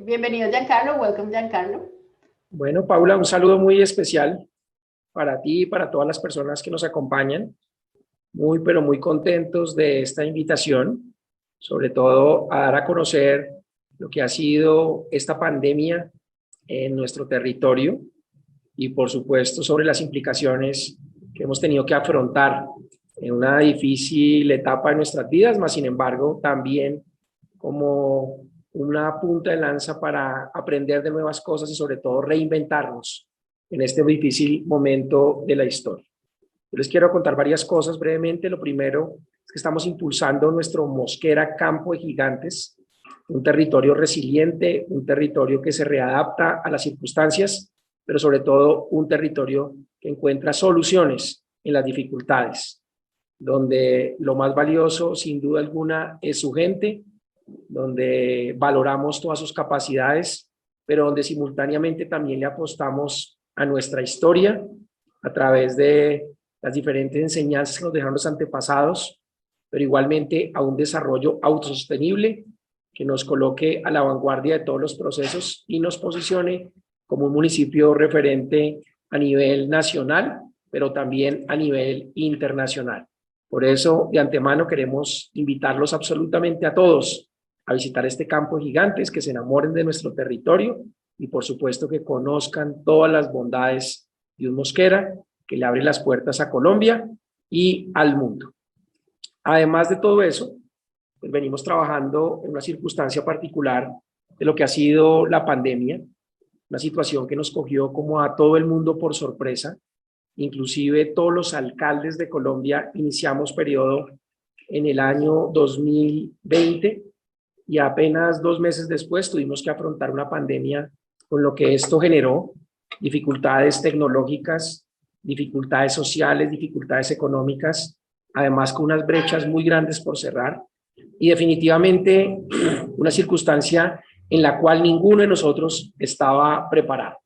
Bienvenido Giancarlo, welcome Giancarlo. Bueno, Paula, un saludo muy especial para ti y para todas las personas que nos acompañan. Pero muy contentos de esta invitación, sobre todo a dar a conocer lo que ha sido esta pandemia en nuestro territorio y, por supuesto, sobre las implicaciones que hemos tenido que afrontar en una difícil etapa de nuestras vidas, mas sin embargo también como una punta de lanza para aprender de nuevas cosas y sobre todo reinventarnos en este difícil momento de la historia. Yo les quiero contar varias cosas brevemente. Lo primero es que estamos impulsando nuestro Mosquera Campo de Gigantes, un territorio resiliente, un territorio que se readapta a las circunstancias, pero sobre todo un territorio que encuentra soluciones en las dificultades, donde lo más valioso, sin duda alguna, es su gente, donde valoramos todas sus capacidades, pero donde simultáneamente también le apostamos a nuestra historia a través de las diferentes enseñanzas que nos dejaron los antepasados, pero igualmente a un desarrollo autosostenible que nos coloque a la vanguardia de todos los procesos y nos posicione como un municipio referente a nivel nacional, pero también a nivel internacional. Por eso, de antemano, queremos invitarlos absolutamente a todos a visitar este campo de gigantes, que se enamoren de nuestro territorio y, por supuesto, que conozcan todas las bondades de un Mosquera que le abre las puertas a Colombia y al mundo. Además de todo eso, pues venimos trabajando en una circunstancia particular de lo que ha sido la pandemia, una situación que nos cogió como a todo el mundo por sorpresa. Inclusive todos los alcaldes de Colombia iniciamos periodo en el año 2020 y apenas 2 meses después tuvimos que afrontar una pandemia con lo que esto generó, dificultades tecnológicas, dificultades sociales, dificultades económicas, además con unas brechas muy grandes por cerrar y definitivamente una circunstancia en la cual ninguno de nosotros estaba preparado.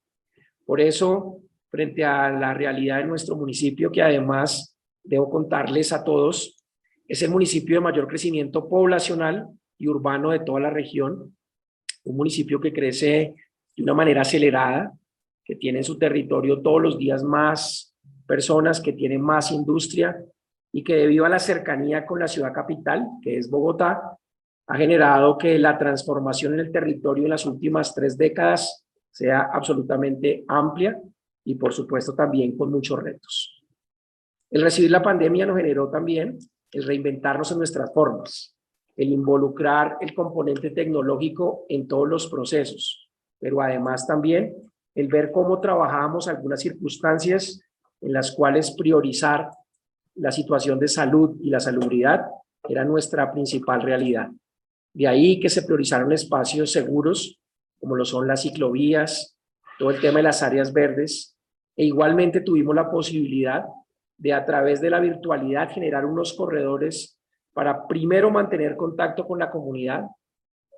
Por eso, frente a la realidad de nuestro municipio, que además debo contarles a todos, es el municipio de mayor crecimiento poblacional y urbano de toda la región, un municipio que crece de una manera acelerada, que tiene en su territorio todos los días más personas, que tiene más industria y que debido a la cercanía con la ciudad capital, que es Bogotá, ha generado que la transformación en el territorio en las últimas 3 décadas sea absolutamente amplia y por supuesto también con muchos retos. El recibir la pandemia nos generó también el reinventarnos en nuestras formas, el involucrar el componente tecnológico en todos los procesos, pero además también el ver cómo trabajábamos algunas circunstancias en las cuales priorizar la situación de salud y la salubridad era nuestra principal realidad. De ahí que se priorizaron espacios seguros, como lo son las ciclovías, todo el tema de las áreas verdes, e igualmente tuvimos la posibilidad de a través de la virtualidad generar unos corredores para primero mantener contacto con la comunidad,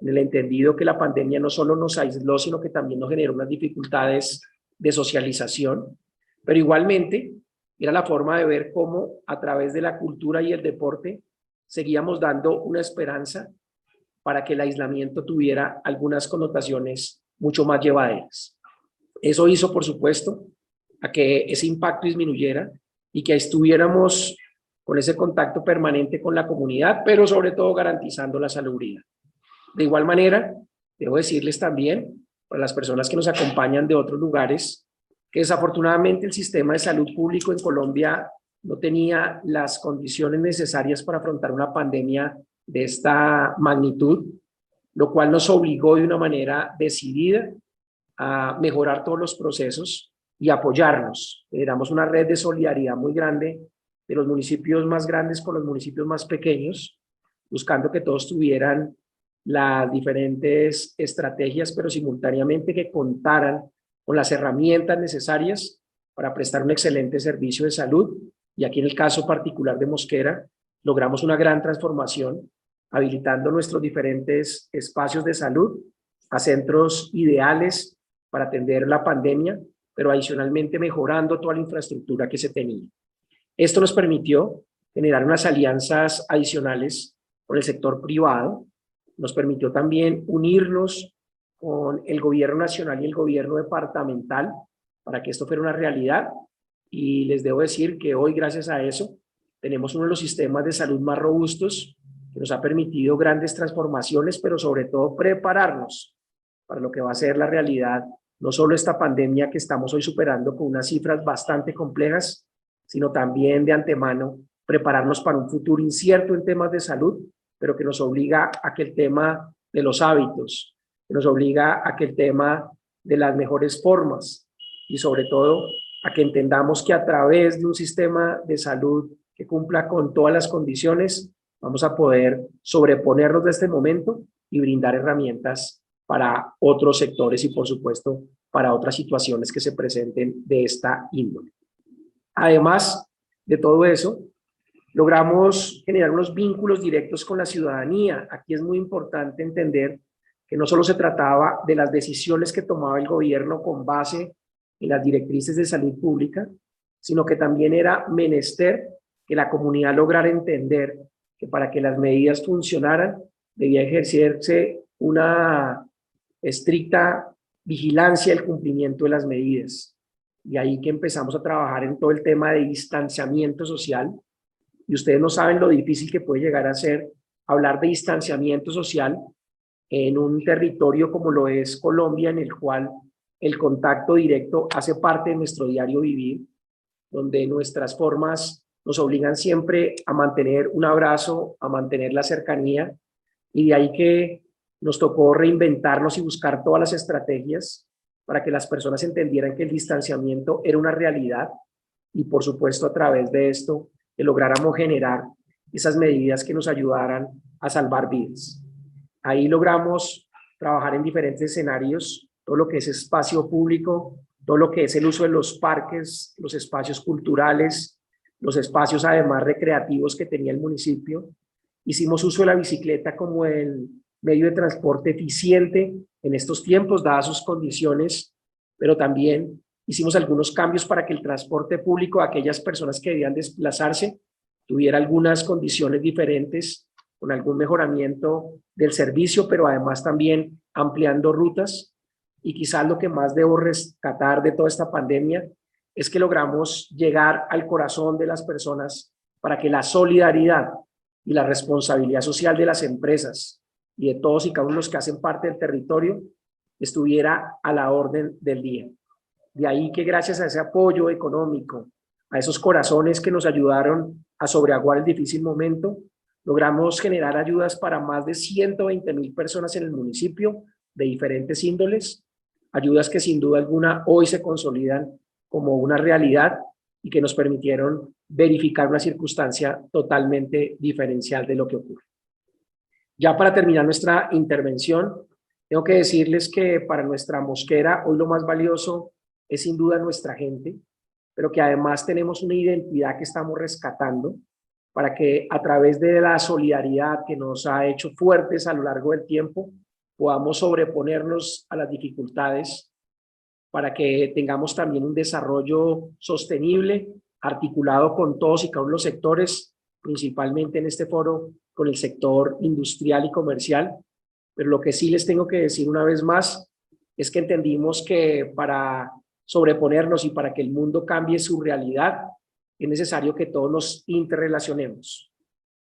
en el entendido que la pandemia no solo nos aisló, sino que también nos generó unas dificultades de socialización, pero igualmente era la forma de ver cómo a través de la cultura y el deporte seguíamos dando una esperanza para que el aislamiento tuviera algunas connotaciones mucho más llevaderas. Eso hizo, por supuesto, a que ese impacto disminuyera y que estuviéramos con ese contacto permanente con la comunidad, pero sobre todo garantizando la salubridad. De igual manera, debo decirles también, para las personas que nos acompañan de otros lugares, que desafortunadamente el sistema de salud público en Colombia no tenía las condiciones necesarias para afrontar una pandemia de esta magnitud, lo cual nos obligó de una manera decidida a mejorar todos los procesos y apoyarnos. Generamos una red de solidaridad muy grande de los municipios más grandes con los municipios más pequeños, buscando que todos tuvieran las diferentes estrategias, pero simultáneamente que contaran con las herramientas necesarias para prestar un excelente servicio de salud. Y aquí en el caso particular de Mosquera, logramos una gran transformación, habilitando nuestros diferentes espacios de salud a centros ideales para atender la pandemia, pero adicionalmente mejorando toda la infraestructura que se tenía. Esto nos permitió generar unas alianzas adicionales con el sector privado, nos permitió también unirnos con el gobierno nacional y el gobierno departamental para que esto fuera una realidad. Y les debo decir que hoy, gracias a eso, tenemos uno de los sistemas de salud más robustos que nos ha permitido grandes transformaciones, pero sobre todo prepararnos para lo que va a ser la realidad, no solo esta pandemia que estamos hoy superando con unas cifras bastante complejas, sino también de antemano prepararnos para un futuro incierto en temas de salud, pero que nos obliga a que el tema de los hábitos, que nos obliga a que el tema de las mejores formas y sobre todo a que entendamos que a través de un sistema de salud que cumpla con todas las condiciones, vamos a poder sobreponernos de este momento y brindar herramientas para otros sectores y, por supuesto, para otras situaciones que se presenten de esta índole. Además de todo eso, logramos generar unos vínculos directos con la ciudadanía. Aquí es muy importante entender que no solo se trataba de las decisiones que tomaba el gobierno con base en las directrices de salud pública, sino que también era menester que la comunidad lograra entender que para que las medidas funcionaran debía ejercerse una estricta vigilancia del cumplimiento de las medidas. Y ahí que empezamos a trabajar en todo el tema de distanciamiento social. Y ustedes no saben lo difícil que puede llegar a ser hablar de distanciamiento social en un territorio como lo es Colombia, en el cual el contacto directo hace parte de nuestro diario vivir, donde nuestras formas nos obligan siempre a mantener un abrazo, a mantener la cercanía, y de ahí que nos tocó reinventarnos y buscar todas las estrategias para que las personas entendieran que el distanciamiento era una realidad y, por supuesto, a través de esto que lográramos generar esas medidas que nos ayudaran a salvar vidas. Ahí logramos trabajar en diferentes escenarios, todo lo que es espacio público, todo lo que es el uso de los parques, los espacios culturales, los espacios además recreativos que tenía el municipio. Hicimos uso de la bicicleta como el medio de transporte eficiente en estos tiempos, dadas sus condiciones, pero también hicimos algunos cambios para que el transporte público, aquellas personas que debían desplazarse, tuviera algunas condiciones diferentes, con algún mejoramiento del servicio, pero además también ampliando rutas. Y quizás lo que más debo rescatar de toda esta pandemia es que logramos llegar al corazón de las personas para que la solidaridad y la responsabilidad social de las empresas y de todos y cada uno de los que hacen parte del territorio estuviera a la orden del día. De ahí que gracias a ese apoyo económico, a esos corazones que nos ayudaron a sobreaguar el difícil momento, logramos generar ayudas para más de 120,000 personas en el municipio de diferentes índoles, ayudas que sin duda alguna hoy se consolidan como una realidad y que nos permitieron verificar una circunstancia totalmente diferencial de lo que ocurre. Ya para terminar nuestra intervención, tengo que decirles que para nuestra Mosquera hoy lo más valioso es sin duda nuestra gente, pero que además tenemos una identidad que estamos rescatando para que a través de la solidaridad que nos ha hecho fuertes a lo largo del tiempo, podamos sobreponernos a las dificultades, para que tengamos también un desarrollo sostenible, articulado con todos y cada uno de los sectores, principalmente en este foro con el sector industrial y comercial. Pero lo que sí les tengo que decir una vez más es que entendimos que para sobreponernos y para que el mundo cambie su realidad, es necesario que todos nos interrelacionemos.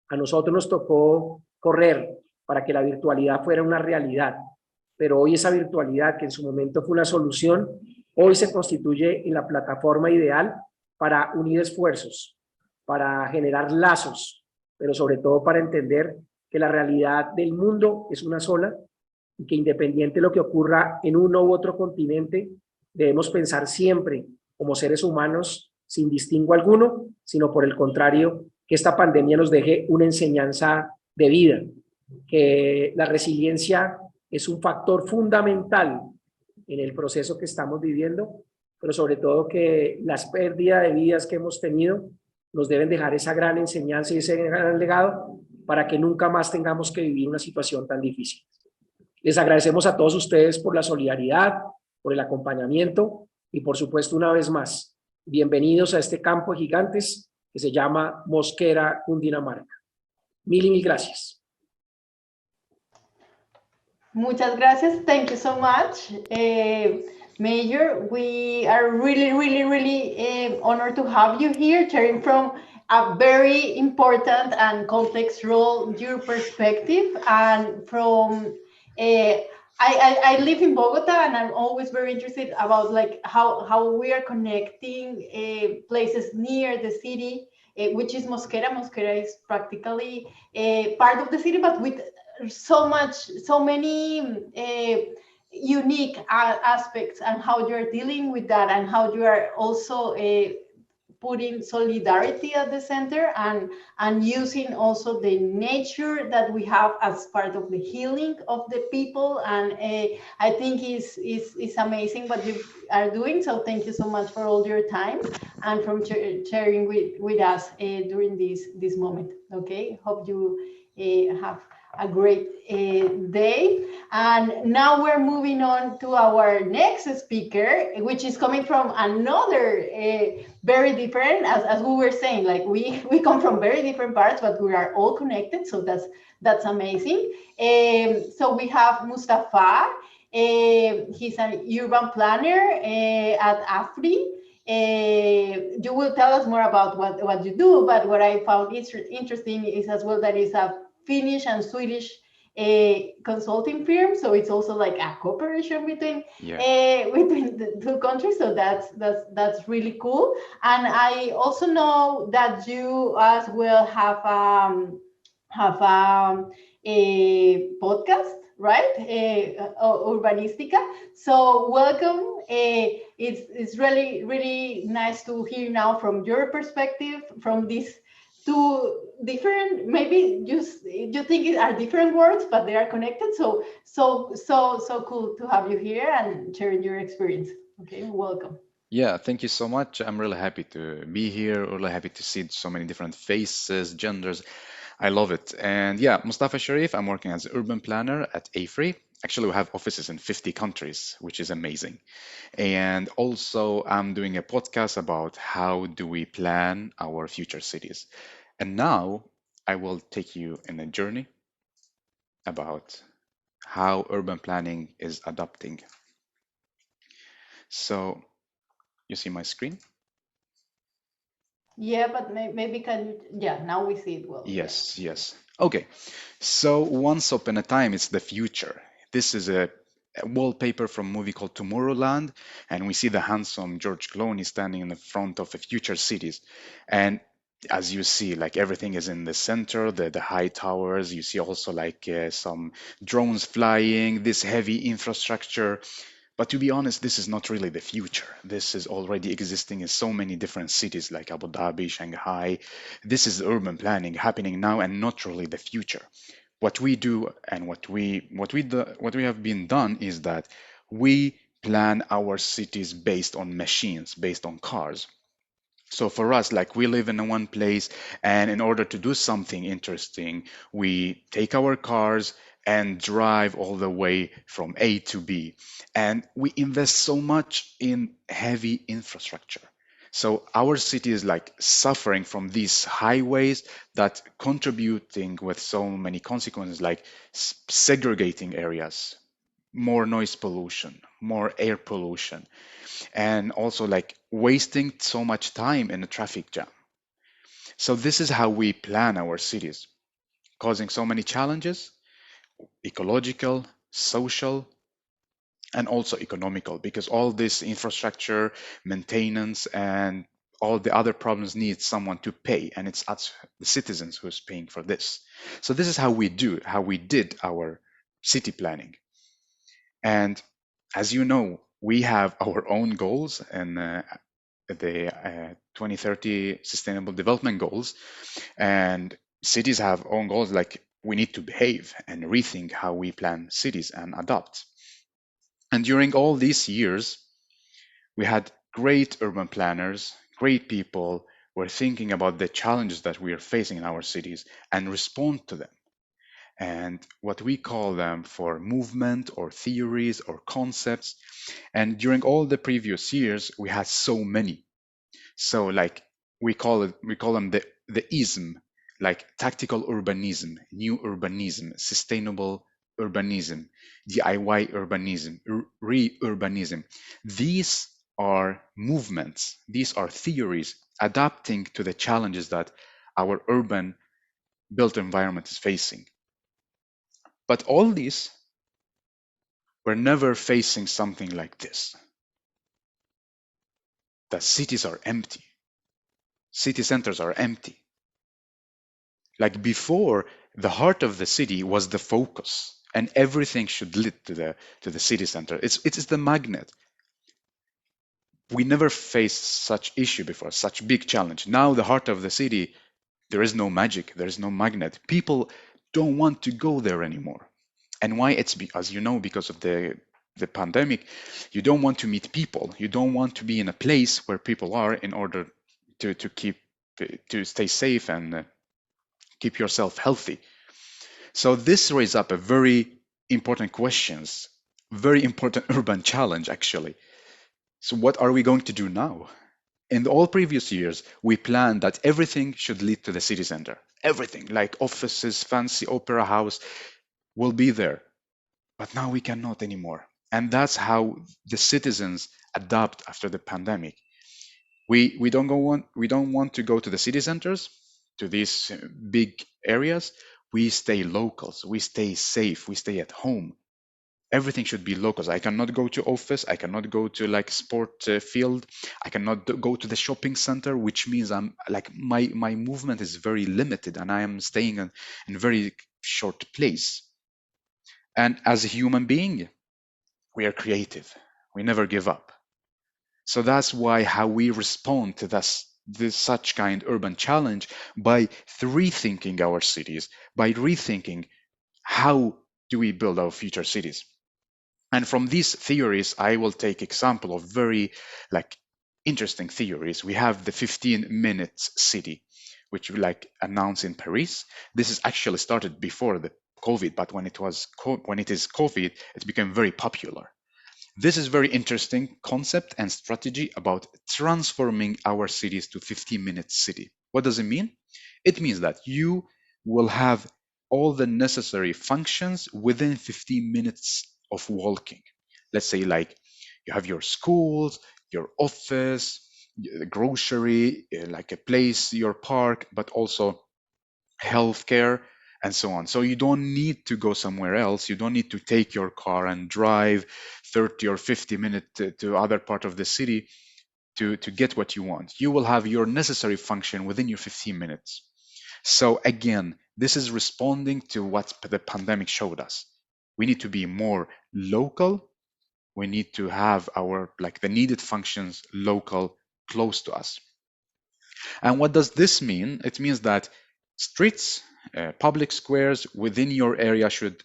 A nosotros nos tocó correr para que la virtualidad fuera una realidad, pero hoy esa virtualidad, que en su momento fue una solución, hoy se constituye en la plataforma ideal para unir esfuerzos, para generar lazos, pero sobre todo para entender que la realidad del mundo es una sola y que independiente de lo que ocurra en uno u otro continente, debemos pensar siempre como seres humanos sin distingo alguno, sino por el contrario, que esta pandemia nos deje una enseñanza de vida, que la resiliencia es un factor fundamental en el proceso que estamos viviendo, pero sobre todo que las pérdidas de vidas que hemos tenido nos deben dejar esa gran enseñanza y ese gran legado para que nunca más tengamos que vivir una situación tan difícil. Les agradecemos a todos ustedes por la solidaridad, por el acompañamiento y por supuesto una vez más, bienvenidos a este campo de gigantes que se llama Mosquera, Cundinamarca. Mil y mil gracias. Muchas gracias. Thank you so much, Major. We are really honored to have you here, sharing from a very important and complex role, your perspective, and from. I live in Bogota, and I'm always very interested about like how we are connecting places near the city, which is Mosquera. Mosquera is practically part of the city, but with so many unique aspects, and how you're dealing with that, and how you are also putting solidarity at the center, and using also the nature that we have as part of the healing of the people. And I think is amazing what you are doing. So thank you so much for all your time, and from sharing with us during this moment. Okay, hope you have a great day. And now we're moving on to our next speaker, which is coming from another very different, as we were saying, like we come from very different parts, but we are all connected. So that's amazing. So we have Mustafa. He's an urban planner at AFRI. You will tell us more about what you do, but what I found interesting is as well that it's a Finnish and Swedish consulting firm, so it's also like a cooperation between between the two countries. So that's really cool. And I also know that you as well have a podcast, right? Urbanistica. So welcome. It's really nice to hear now from your perspective, from these two different, maybe just you think it are different words, but they are connected. So cool to have you here and sharing your experience. Okay, welcome. Yeah, thank you so much. I'm really happy to be here, really happy to see so many different faces, genders. I love it. And yeah, Mustafa Sharif, I'm working as an urban planner at AFRI. Actually, we have offices in 50 countries, which is amazing. And also, I'm doing a podcast about how do we plan our future cities. And now I will take you in a journey about how urban planning is adapting. So, you see my screen? Yeah, but maybe can you, yeah, now we see it well. Yes, yes. Okay. So once upon a time, it's the future. This is a wallpaper from a movie called Tomorrowland, and we see the handsome George Clooney standing in the front of the future cities. And as you see, like everything is in the center, the high towers. You see also like some drones flying, this heavy infrastructure. But to be honest, this is not really the future. This is already existing in so many different cities like Abu Dhabi, Shanghai. This is urban planning happening now and not really the future. What we do and what we have been done is that we plan our cities based on machines, based on cars. So for us, like we live in one place, and in order to do something interesting, we take our cars and drive all the way from A to B. And we invest so much in heavy infrastructure. So our city is like suffering from these highways that contributing with so many consequences, like segregating areas, more noise pollution, more air pollution, and also like wasting so much time in a traffic jam. So this is how we plan our cities, causing so many challenges, ecological, social, and also economical, because all this infrastructure, maintenance, and all the other problems need someone to pay, and it's us, the citizens, who's paying for this. So this is how we did our city planning. And as you know, we have our own goals and the 2030 Sustainable Development Goals, and cities have own goals like we need to behave and rethink how we plan cities and adopt. And during all these years, we had great urban planners, great people were thinking about the challenges that we are facing in our cities and respond to them. And what we call them for movement or theories or concepts. And during all the previous years, we had so many. So like we call them the ism, like tactical urbanism, new urbanism, sustainable urbanism, DIY urbanism, re-urbanism. These are movements, these are theories adapting to the challenges that our urban built environment is facing. But all these were never facing something like this. The cities are empty. City centers are empty. Like before, the heart of the city was the focus, and everything should lead to the city center. It is the magnet. We never faced such issue before, such big challenge. Now the heart of the city, there is no magic, there is no magnet. People don't want to go there anymore. And why? It's because, you know, because of the pandemic. You don't want to meet people. You don't want to be in a place where people are in order to keep to stay safe and keep yourself healthy. So this raises up a very important questions, very important urban challenge actually. So what are we going to do now? In all previous years, we planned that everything should lead to the city center. Everything, like offices, fancy opera house, will be there. But now we cannot anymore. And that's how the citizens adapt after the pandemic. We don't want to go to the city centers, to these big areas. We stay locals. We stay safe. We stay at home. Everything should be locals. I cannot go to office. I cannot go to like sport field. I cannot go to the shopping center, which means I'm like my movement is very limited, and I am staying in very short place. And as a human being, we are creative. We never give up. So that's why how we respond to this such kind urban challenge by rethinking our cities, by rethinking how do we build our future cities. And from these theories, I will take example of very like interesting theories. We have the 15 minutes city, which we like announced in Paris. This is actually started before the COVID, but when it is COVID, it became very popular. This is very interesting concept and strategy about transforming our cities to 15-minute city. What does it mean? It means that you will have all the necessary functions within 15 minutes of walking. Let's say like you have your schools, your office, the grocery, like a place, your park, but also healthcare and so on. So you don't need to go somewhere else. You don't need to take your car and drive 30 or 50 minutes to other part of the city to get what you want. You will have your necessary function within your 15 minutes. So again, this is responding to what the pandemic showed us. We need to be more local. We need to have our like the needed functions local, close to us. And what does this mean? It means that streets, public squares within your area should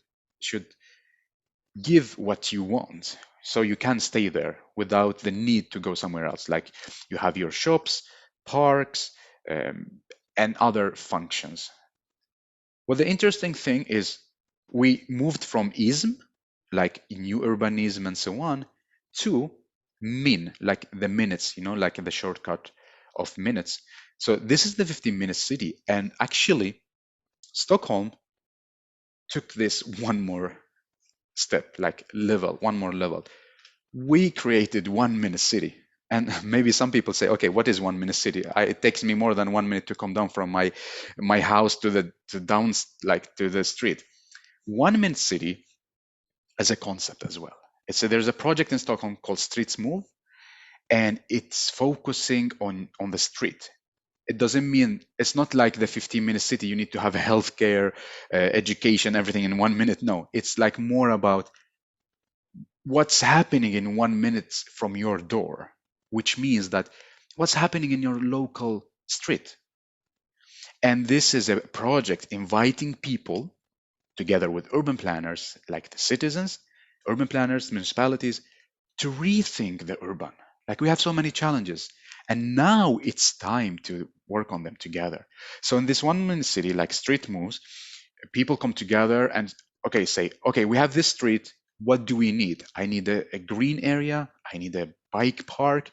give what you want, so you can stay there without the need to go somewhere else. Like you have your shops, parks, and other functions. Well, the interesting thing is we moved from ism, like new urbanism and so on, to min, like the minutes, like in the shortcut of minutes. So this is the 15-minute city. And actually, Stockholm took this one more step, like one more level. We created 1-minute city. And maybe some people say, okay, what is 1-minute city? It takes me more than 1 minute to come down from my house to the street. 1-minute city as a concept as well. There's a project in Stockholm called Streets Move, and it's focusing on the street. It doesn't mean, it's not like the 15-minute city, you need to have healthcare, education, everything in 1 minute. No, it's like more about what's happening in 1 minute from your door, which means that what's happening in your local street. And this is a project inviting people together with urban planners, like the citizens, urban planners, municipalities, to rethink the urban. Like we have so many challenges, and now it's time to work on them together. So in this 1-minute city, like Street Moves, people come together and say, okay, we have this street. What do we need? I need a green area. I need a bike park.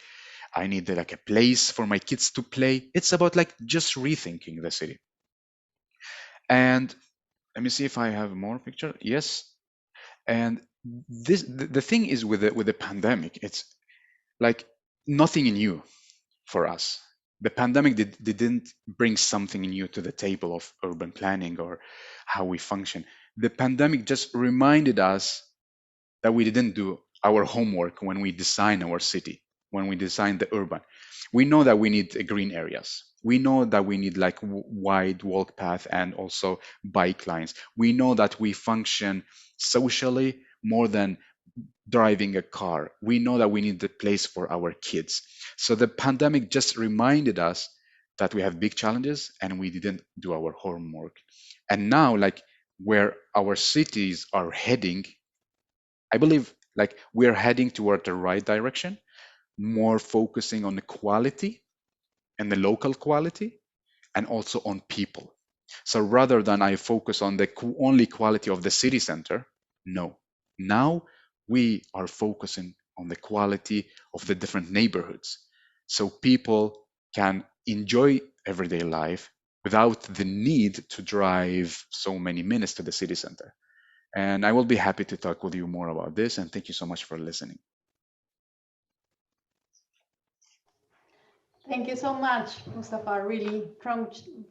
I need like a place for my kids to play. It's about like just rethinking the city. And let me see if I have more picture. Yes. And the thing is with the pandemic, it's like nothing new for us. The pandemic didn't bring something new to the table of urban planning or how we function. The pandemic just reminded us that we didn't do our homework when we designed our city, when we designed the urban. We know that we need green areas. We know that we need like wide walk path and also bike lines. We know that we function socially more than driving a car. We know that we need the place for our kids. So the pandemic just reminded us that we have big challenges and we didn't do our homework. And now, like where our cities are heading, I believe like we're heading toward the right direction, more focusing on the quality and the local quality and also on people. So rather than I focus on the only quality of the city center, no. Now we are focusing on the quality of the different neighborhoods. So people can enjoy everyday life without the need to drive so many minutes to the city center. And I will be happy to talk with you more about this. And thank you so much for listening. Thank you so much, Mustafa, really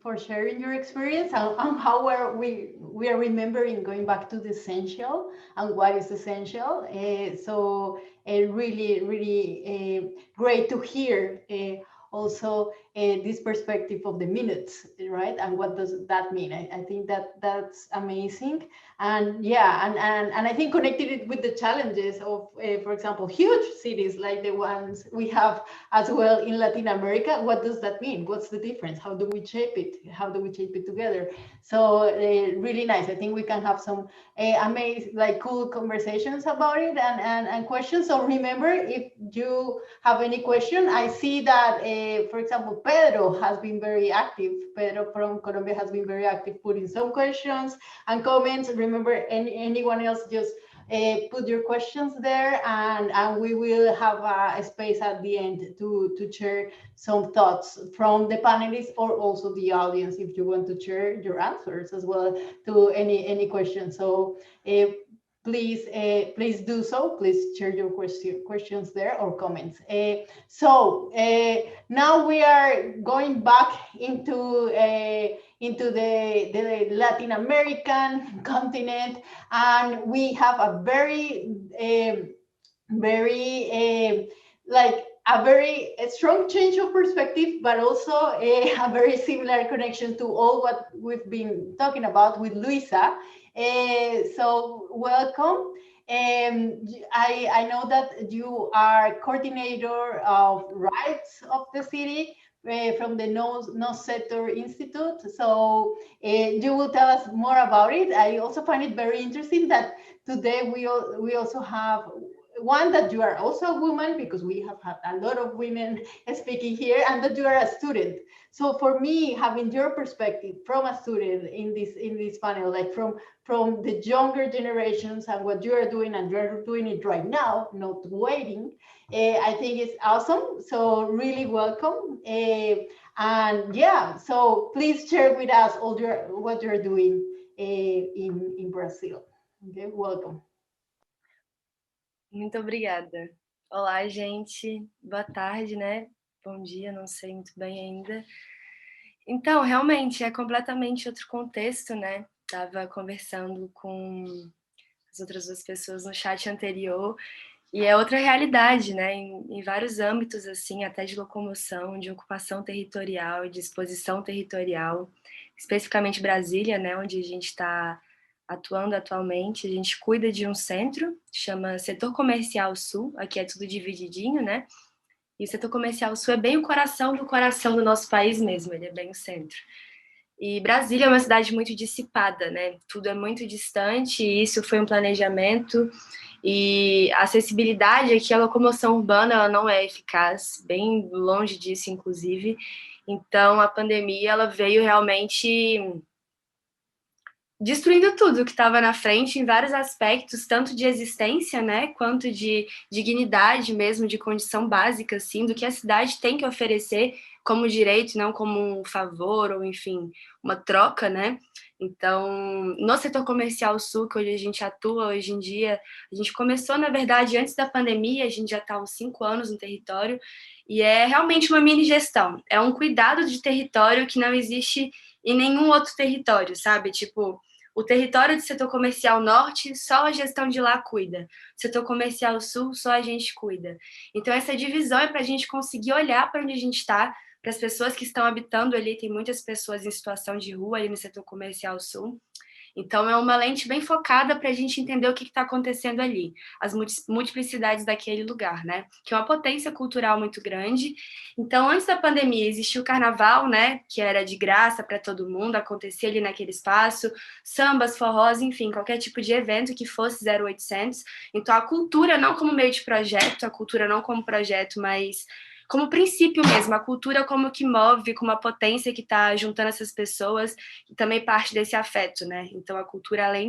for sharing your experience and how we are remembering going back to the essential and what is essential. Really, really great to hear also this perspective of the minutes, right? And what does that mean? I think that's amazing. And yeah, and I think connected it with the challenges of, for example, huge cities like the ones we have as well in Latin America. What does that mean? What's the difference? How do we shape it? How do we shape it together? So really nice. I think we can have some amazing, like cool conversations about it and questions. So remember, if you have any question, I see that, for example, Pedro has been very active. Pedro from Colombia has been very active, putting some questions and comments. Remember, anyone else, just put your questions there, and we will have a space at the end to share some thoughts from the panelists or also the audience if you want to share your answers as well to any questions. So please do so. Please share your questions there or comments. Now we are going back into the Latin American continent, and we have a very strong change of perspective, but also a very similar connection to all what we've been talking about with Luisa. So welcome. I know that you are coordinator of rights of the city from the No Sector Institute. So you will tell us more about it. I also find it very interesting that today we also have one, that you are also a woman, because we have had a lot of women speaking here, and that you are a student. So for me, having your perspective from a student in this panel, like from the younger generations and what you are doing, and you're doing it right now, not waiting, I think it's awesome. So really welcome. And yeah, so please share with us all what you're doing in Brazil. Okay, welcome. Muito obrigada. Olá, gente. Boa tarde, né? Bom dia, não sei muito bem ainda. Então, realmente, é completamente outro contexto, né? Estava conversando com as outras duas pessoas no chat anterior, e é outra realidade, né? Em vários âmbitos, assim, até de locomoção, de ocupação territorial, de exposição territorial, especificamente Brasília, né? Onde a gente está atuando atualmente. A gente cuida de um centro, chama Setor Comercial Sul, aqui é tudo divididinho, né? E o Setor Comercial Sul é bem o coração do nosso país mesmo, ele é bem o centro. E Brasília é uma cidade muito dissipada, né? Tudo é muito distante, e isso foi um planejamento, e a acessibilidade aqui, a locomoção urbana, ela não é eficaz, bem longe disso, inclusive. Então, a pandemia, ela veio realmente destruindo tudo que estava na frente em vários aspectos, tanto de existência, né, quanto de dignidade mesmo, de condição básica, assim, do que a cidade tem que oferecer como direito, não como um favor ou, enfim, uma troca, né? Então, no setor comercial sul, que onde a gente atua hoje em dia, a gente começou, na verdade, antes da pandemia, a gente já está há uns 5 anos no território, e é realmente uma mini gestão. É um cuidado de território que não existe em nenhum outro território, sabe? Tipo, o território do setor comercial norte, só a gestão de lá cuida. Setor comercial sul, só a gente cuida. Então, essa divisão é para a gente conseguir olhar para onde a gente está, para as pessoas que estão habitando ali, tem muitas pessoas em situação de rua ali no setor comercial sul. Então, é uma lente bem focada para a gente entender o que está acontecendo ali, as multiplicidades daquele lugar, né? Que é uma potência cultural muito grande. Então, antes da pandemia, existia o carnaval, né? Que era de graça para todo mundo, acontecia ali naquele espaço, sambas, forrós, enfim, qualquer tipo de evento que fosse 0800. Então, a cultura não como meio de projeto, a cultura não como projeto, mas como princípio mesmo, a cultura como que move, como a potência que está juntando essas pessoas, e também parte desse afeto, né? Então, a cultura, além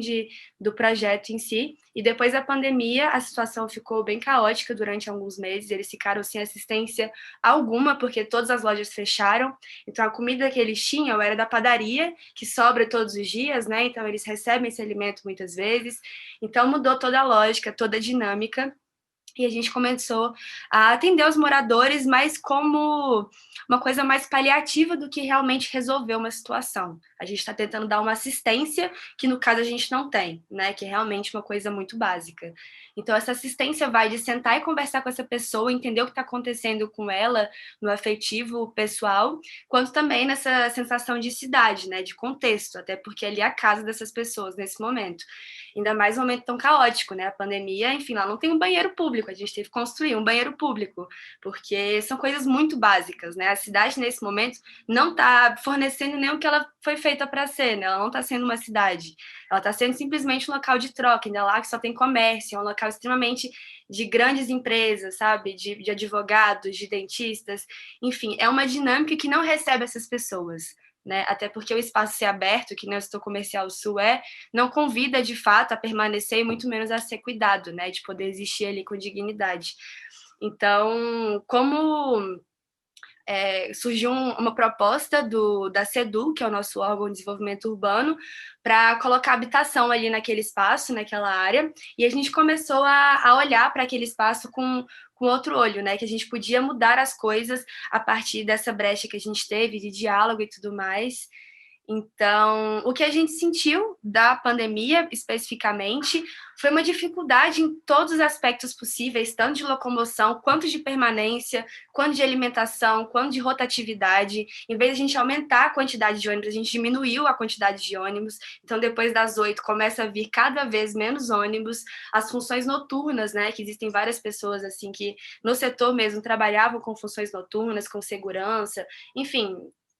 do projeto em si, e depois da pandemia, a situação ficou bem caótica durante alguns meses, eles ficaram sem assistência alguma, porque todas as lojas fecharam, então a comida que eles tinham era da padaria, que sobra todos os dias, né? Então, eles recebem esse alimento muitas vezes, então mudou toda a lógica, toda a dinâmica, e a gente começou a atender os moradores, mas como uma coisa mais paliativa do que realmente resolver uma situação. A gente está tentando dar uma assistência, que no caso a gente não tem, né? Que é realmente uma coisa muito básica. Então, essa assistência vai de sentar e conversar com essa pessoa, entender o que está acontecendo com ela, no afetivo pessoal, quanto também nessa sensação de cidade, né? De contexto, até porque ali é a casa dessas pessoas nesse momento. Ainda mais um momento tão caótico, né? A pandemia, enfim, lá não tem um banheiro público, a gente teve que construir um banheiro público, porque são coisas muito básicas, né? A cidade, nesse momento, não está fornecendo nem o que ela foi feita para ser, né? Ela não está sendo uma cidade, ela está sendo simplesmente um local de troca, ainda lá que só tem comércio, é um local extremamente de grandes empresas, sabe? De advogados, de dentistas, enfim, é uma dinâmica que não recebe essas pessoas. Né? Até porque o espaço ser aberto, que nem o setor comercial sul não convida de fato a permanecer e muito menos a ser cuidado, né? De poder existir ali com dignidade. Então, como surgiu uma proposta da CEDU, que é o nosso órgão de desenvolvimento urbano, para colocar habitação ali naquele espaço, naquela área, e a gente começou a olhar para aquele espaço com outro olho, né? Que a gente podia mudar as coisas a partir dessa brecha que a gente teve de diálogo e tudo mais. Então, o que a gente sentiu da pandemia, especificamente, foi uma dificuldade em todos os aspectos possíveis, tanto de locomoção, quanto de permanência, quanto de alimentação, quanto de rotatividade. Em vez de a gente aumentar a quantidade de ônibus, a gente diminuiu a quantidade de ônibus. Então, depois das 8, começa a vir cada vez menos ônibus. As funções noturnas, né, que existem várias pessoas assim que no setor mesmo trabalhavam com funções noturnas, com segurança, enfim,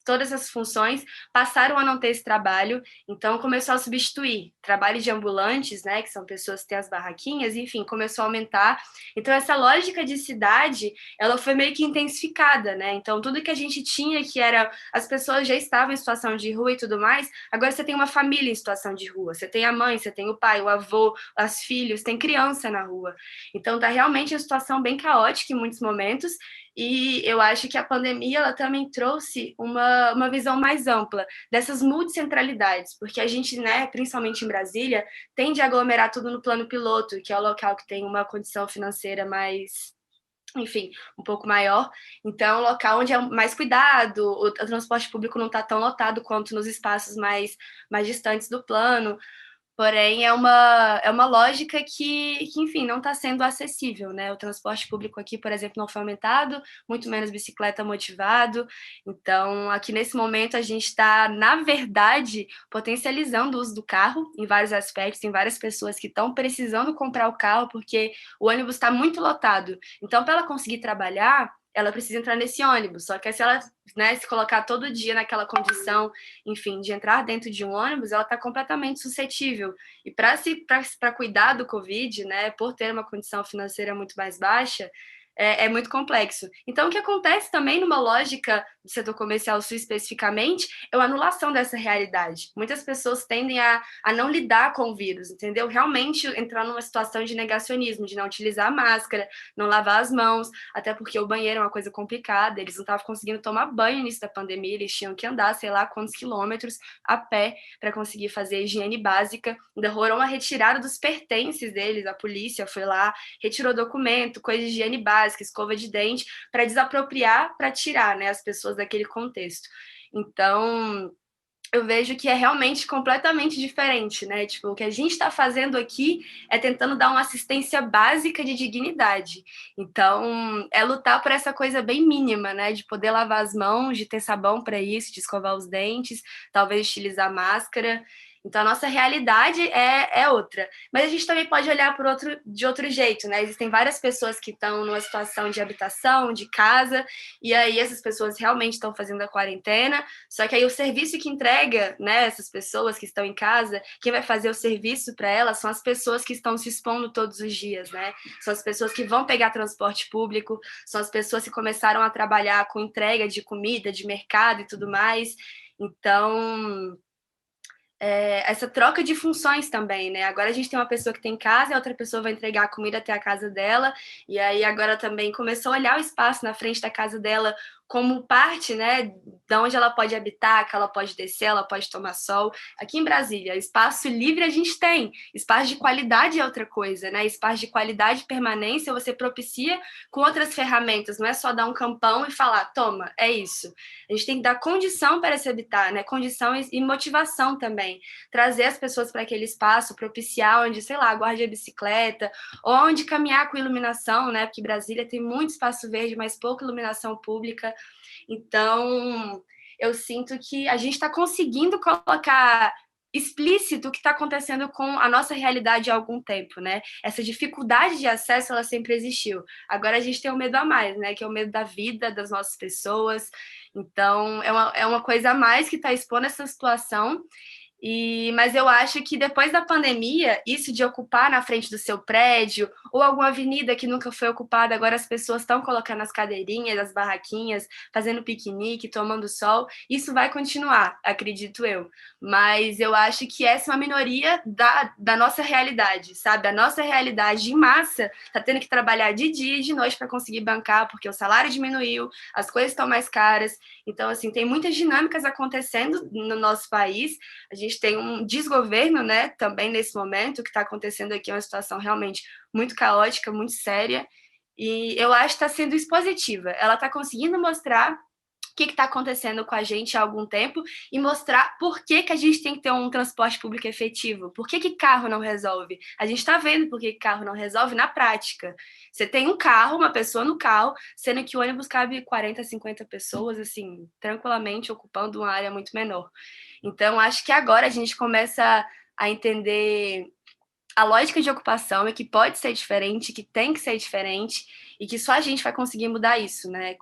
todas essas funções passaram a não ter esse trabalho, então começou a substituir trabalho de ambulantes, né, que são pessoas que têm as barraquinhas, enfim, começou a aumentar. Então essa lógica de cidade, ela foi meio que intensificada, né? Então tudo que a gente tinha, que era as pessoas já estavam em situação de rua e tudo mais, agora você tem uma família em situação de rua, você tem a mãe, você tem o pai, o avô, os filhos, tem criança na rua. Então tá realmente uma situação bem caótica em muitos momentos. E eu acho que a pandemia ela também trouxe uma visão mais ampla dessas multicentralidades, porque a gente, né, principalmente em Brasília, tende a aglomerar tudo no plano piloto, que é o local que tem uma condição financeira mais, enfim, um pouco maior. Então, é um local onde é mais cuidado, o transporte público não está tão lotado quanto nos espaços mais distantes do plano. Porém, é uma lógica que enfim, não está sendo acessível, né? O transporte público aqui, por exemplo, não foi aumentado, muito menos bicicleta motivado. Então, aqui nesse momento, a gente está, na verdade, potencializando o uso do carro em vários aspectos, tem várias pessoas que estão precisando comprar o carro porque o ônibus está muito lotado. Então, para ela conseguir trabalhar, ela precisa entrar nesse ônibus. Só que se ela, né, se colocar todo dia naquela condição, enfim, de entrar dentro de um ônibus, ela está completamente suscetível. E para cuidar do Covid, né, por ter uma condição financeira muito mais baixa, é muito complexo. Então, o que acontece também numa lógica do setor comercial sul especificamente é a anulação dessa realidade. Muitas pessoas tendem a não lidar com o vírus, entendeu? Realmente entrar numa situação de negacionismo, de não utilizar a máscara, não lavar as mãos, até porque o banheiro é uma coisa complicada, eles não estavam conseguindo tomar banho no início da pandemia, eles tinham que andar, sei lá, quantos quilômetros a pé para conseguir fazer a higiene básica. Ainda rolou uma retirada dos pertences deles, a polícia foi lá, retirou documento, coisa de higiene básica, escova de dente, para desapropriar, para tirar, né, as pessoas daquele contexto. Então, eu vejo que é realmente completamente diferente, né? Tipo, o que a gente está fazendo aqui é tentando dar uma assistência básica de dignidade. Então, é lutar por essa coisa bem mínima, né? De poder lavar as mãos, de ter sabão para isso, de escovar os dentes, talvez utilizar máscara. Então, a nossa realidade é outra. Mas a gente também pode olhar de outro jeito, né? Existem várias pessoas que estão numa situação de habitação, de casa, e aí essas pessoas realmente estão fazendo a quarentena, só que aí o serviço que entrega, né, essas pessoas que estão em casa, quem vai fazer o serviço para elas são as pessoas que estão se expondo todos os dias, né? São as pessoas que vão pegar transporte público, são as pessoas que começaram a trabalhar com entrega de comida, de mercado e tudo mais. Então, essa troca de funções também, né? Agora a gente tem uma pessoa que tem casa e a outra pessoa vai entregar a comida até a casa dela, e aí agora também começou a olhar o espaço na frente da casa dela como parte, né, de onde ela pode habitar, que ela pode descer, ela pode tomar sol. Aqui em Brasília, espaço livre a gente tem, espaço de qualidade é outra coisa, né? Espaço de qualidade e permanência você propicia com outras ferramentas, não é só dar um campão e falar, toma, é isso. A gente tem que dar condição para se habitar, né? Condição e motivação também. Trazer as pessoas para aquele espaço, propiciar onde, sei lá, guarde a bicicleta, ou onde caminhar com iluminação, né? Porque Brasília tem muito espaço verde, mas pouca iluminação pública. Então, eu sinto que a gente está conseguindo colocar explícito o que está acontecendo com a nossa realidade há algum tempo, né? Essa dificuldade de acesso, ela sempre existiu. Agora a gente tem um medo a mais, né? Que é o medo da vida das nossas pessoas. Então, é uma coisa a mais que está expondo essa situação. Mas eu acho que depois da pandemia, isso de ocupar na frente do seu prédio ou alguma avenida que nunca foi ocupada, agora as pessoas estão colocando as cadeirinhas, as barraquinhas, fazendo piquenique, tomando sol, isso vai continuar, acredito eu. Mas eu acho que essa é uma minoria da nossa realidade, sabe? A nossa realidade em massa está tendo que trabalhar de dia e de noite para conseguir bancar, porque o salário diminuiu, as coisas estão mais caras. Então, assim, tem muitas dinâmicas acontecendo no nosso país. A gente tem um desgoverno, né, também nesse momento, que está acontecendo aqui, é uma situação realmente muito caótica, muito séria, e eu acho que está sendo expositiva. Ela está conseguindo mostrar o que está acontecendo com a gente há algum tempo e mostrar por que a gente tem que ter um transporte público efetivo. Por que carro não resolve? A gente está vendo por que carro não resolve na prática. Você tem um carro, uma pessoa no carro, sendo que o ônibus cabe 40, 50 pessoas, assim, tranquilamente, ocupando uma área muito menor. Então, acho que agora a gente começa a entender a lógica de ocupação e que pode ser diferente, que tem que ser diferente e que só a gente vai conseguir mudar isso, né?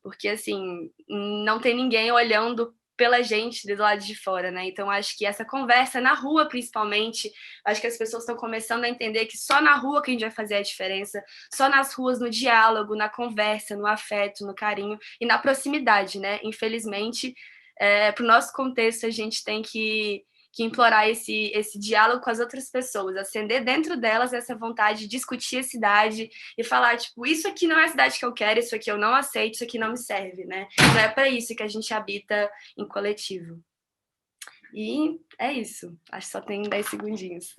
Porque, assim, não tem ninguém olhando pela gente do lado de fora, né? Então, acho que essa conversa na rua, principalmente, acho que as pessoas estão começando a entender que só na rua que a gente vai fazer a diferença, só nas ruas, no diálogo, na conversa, no afeto, no carinho e na proximidade, né? Infelizmente, para o nosso contexto, a gente tem que implorar esse diálogo com as outras pessoas, acender dentro delas essa vontade de discutir a cidade e falar, tipo, isso aqui não é a cidade que eu quero, isso aqui eu não aceito, isso aqui não me serve, né? Não é para isso que a gente habita em coletivo. E é isso. Acho que só tem 10 segundinhos.